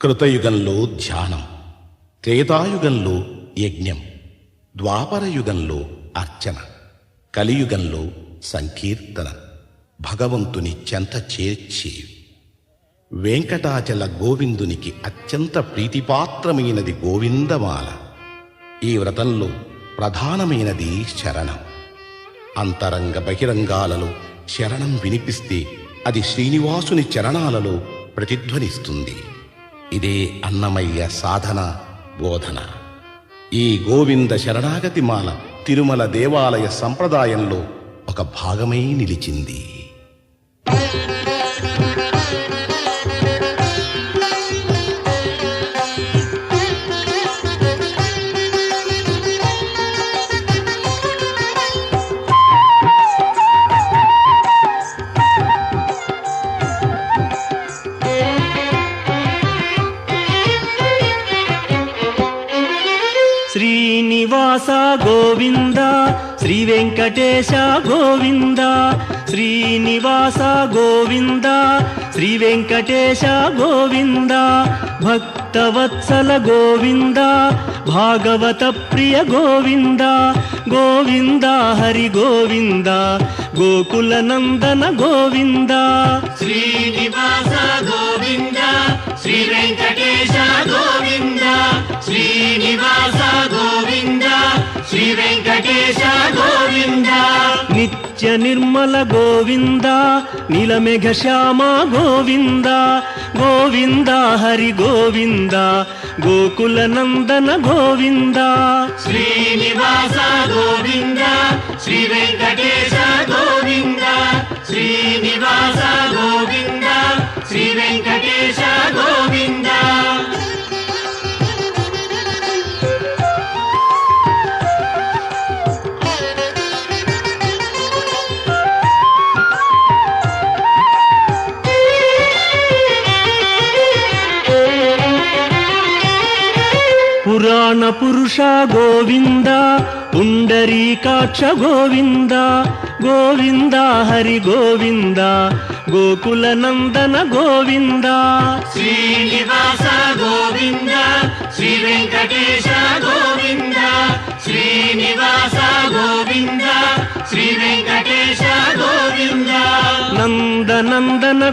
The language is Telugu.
కృతయుగంలో ధ్యానం, త్రేతాయుగంలో యజ్ఞం, ద్వాపరయుగంలో అర్చన, కలియుగంలో సంకీర్తన, భగవంతుని చెంత చేర్చేవి. వెంకటాచల గోవిందునికి అత్యంత ప్రీతిపాత్రమైనది గోవిందమాల. ఈ వ్రతంలో ప్రధానమైనది శరణం. అంతరంగ బహిరంగాలలో శరణం వినిపిస్తే అది శ్రీనివాసుని చరణాలలో ప్రతిధ్వనిస్తుంది. ఇదే అన్నమయ్య సాధన బోధన. ఈ గోవింద శరణాగతి మాల తిరుమల దేవాలయ సంప్రదాయంలో ఒక భాగమై నిలిచింది. శ్రీనివాస గోవింద, శ్రీ వెంకటేశ గోవింద. శ్రీనివాస గోవింద, శ్రీ వెంకటేశ గోవింద. భక్తవత్సల గోవింద, భాగవత ప్రియ గోవింద. గోవింద హరి గోవింద, గోకుల నందన గోవింద. శ్రీనివాస గోవింద, శ్రీ వెంకటేశ గోవింద. శ్రీనివాస గోవింద, శ్రీ వెంకటేశ గోవింద. నిత్య నిర్మల గోవింద, నీలమేఘ శ్యామ గోవింద. గోవింద హరి గోవింద, గోకుల నందన గోవింద. శ్రీనివాస గోవింద, శ్రీ వెంకటేశ గోవింద. శ్రీనివాస గోవింద, శ్రీ వెంకటేశ గోవింద. పురాణ పురుష గోవింద, పుండరీకాక్ష గోవింద. గోవింద హరి గోవింద, గోకుల నందన గోవింద. శ్రీనివాస గోవింద, శ్రీ వెంకటేశ గోవింద. శ్రీనివాస గోవింద, శ్రీ వెంకటేశ గోవింద. నందనందన